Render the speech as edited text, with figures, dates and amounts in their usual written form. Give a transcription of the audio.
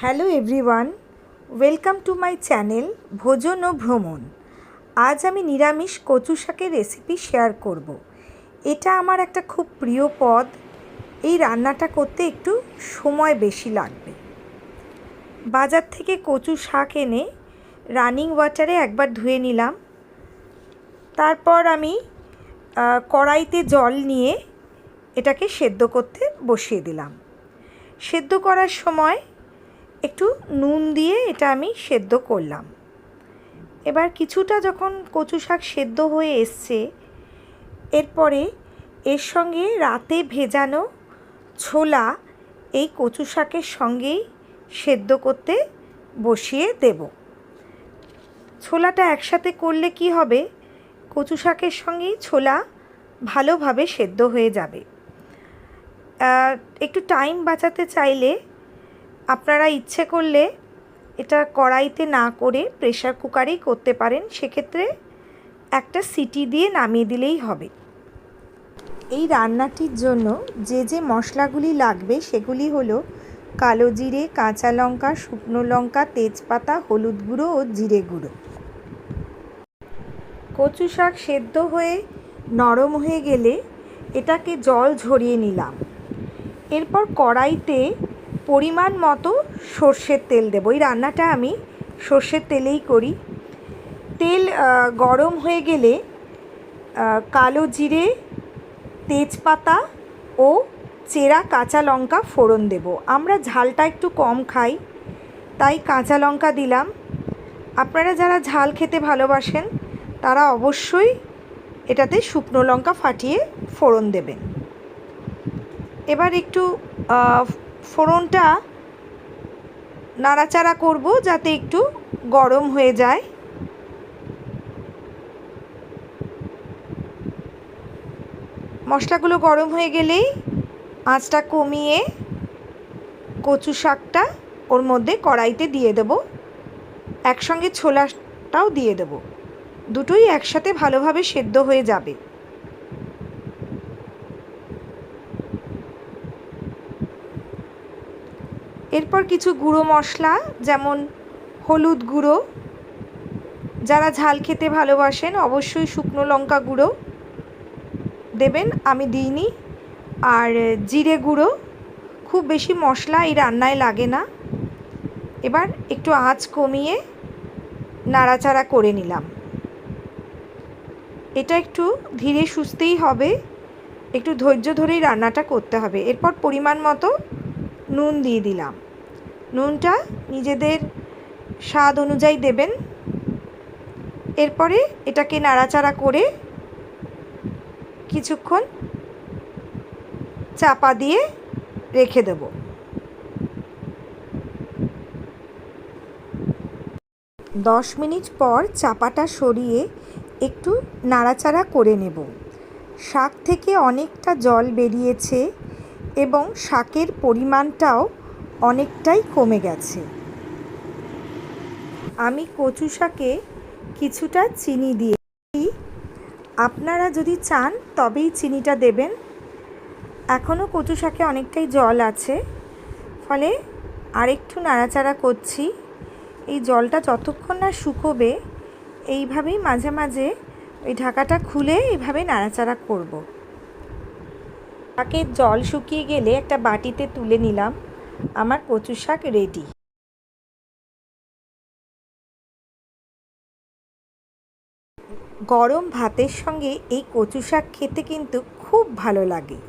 Hello everyone, welcome to my channel ভোজন ও ভ্রমণ। আজ আমি নিরামিষ কচু শাকের রেসিপি শেয়ার করব। এটা আমার একটা খুব প্রিয় পদ। এই রান্নাটা করতে একটু সময় বেশি লাগবে। বাজার থেকে কচু শাক এনে রানিং ওয়াটারে একবার ধুয়ে নিলাম। তারপর আমি কড়াইতে জল নিয়ে এটাকে সেদ্ধ করতে বসিয়ে দিলাম। সেদ্ধ করার সময় একটু নুন দিয়ে এটা আমি সেদ্ধ করলাম। এবার কিছুটা যখন কচু শাক সেদ্ধ হয়ে এসছে, এরপরে এর সঙ্গে রাতে ভেজানো ছোলা এই কচু শাকের সঙ্গেই সেদ্ধ করতে বসিয়ে দেব। ছোলাটা একসাথে করলে কি হবে, কচু শাকের সঙ্গেই ছোলা ভালোভাবে সেদ্ধ হয়ে যাবে। একটু টাইম বাঁচাতে চাইলে আপনারা ইচ্ছে করলে এটা কড়াইতে না করে প্রেসার কুকারেই করতে পারেন। সেক্ষেত্রে একটা সিটি দিয়ে নামিয়ে দিলেই হবে। এই রান্নাটির জন্য যে যে মশলাগুলি লাগবে সেগুলি হলো কালো জিরে, কাঁচা লঙ্কা, শুকনো লঙ্কা, তেজপাতা, হলুদ গুঁড়ো ও জিরে গুঁড়ো। কচু শাক সেদ্ধ হয়ে নরম হয়ে গেলে এটাকে জল ঝরিয়ে নিলাম। এরপর কড়াইতে পরিমাণ মতো সর্ষের তেল দেবো। এই রান্নাটা আমি সর্ষের তেলেই করি। তেল গরম হয়ে গেলে কালো জিরে, তেজপাতা ও চেরা কাঁচা লঙ্কা ফোড়ন দেব। আমরা ঝালটা একটু কম খাই, তাই কাঁচা লঙ্কা দিলাম। আপনারা যারা ঝাল খেতে ভালোবাসেন তারা অবশ্যই এটাতে শুকনো লঙ্কা ফাটিয়ে ফোড়ন দেবেন। এবার একটু ফোড়নটা নাড়াচাড়া করব যাতে একটু গরম হয়ে যায়। মশলাগুলো গরম হয়ে গেলেই আঁচটা কমিয়ে কচু শাকটা ওর মধ্যে কড়াইতে দিয়ে দেব। একসঙ্গে ছোলাটাও দিয়ে দেব। দুটোই একসাথে ভালোভাবে সেদ্ধ হয়ে যাবে। এরপর কিছু গুঁড়ো মশলা যেমন হলুদ গুঁড়ো, যারা ঝাল খেতে ভালোবাসেন অবশ্যই শুকনো লঙ্কা গুঁড়ো দেবেন, আমি দিইনি। আর জিরে গুঁড়ো। খুব বেশি মশলা এই রান্নায় লাগে না। এবার একটু আঁচ কমিয়ে নাড়াচাড়া করে নিলাম। এটা একটু ধীরে সুস্থেই হবে, একটু ধৈর্য ধরেই রান্নাটা করতে হবে। এরপর পরিমাণ মতো নুন দিয়ে দিলাম। নুনটা নিজেদের স্বাদ অনুযায়ী দেবেন। এরপরে এটাকে নাড়াচাড়া করে কিছুক্ষণ চাপা দিয়ে রেখে দেব। 10 মিনিট পর চাপাটা সরিয়ে একটু নাড়াচাড়া করে নেব। শাক থেকে অনেকটা জল বেরিয়েছে এবং শাকের পরিমাণটাও অনেকটাই কমে গেছে। আমি কচু শাকে কিছুটা চিনি দিয়েছি। আপনারা যদি চান তবেই চিনিটা দেবেন। এখনও কচু শাকে অনেকটাই জল আছে, ফলে আরেকটু নাড়াচাড়া করছি। এই জলটা যতক্ষণ না শুকোবে এইভাবেই মাঝে মাঝে ওই ঢাকাটা খুলে এইভাবে নাড়াচাড়া করব। শাকের জল শুকিয়ে গেলে একটা বাটিতে তুলে নিলাম। আমার কচু শাক রেডি। গরম ভাতের সঙ্গে এই কচু শাক খেতে কিন্তু খুব ভালো লাগে।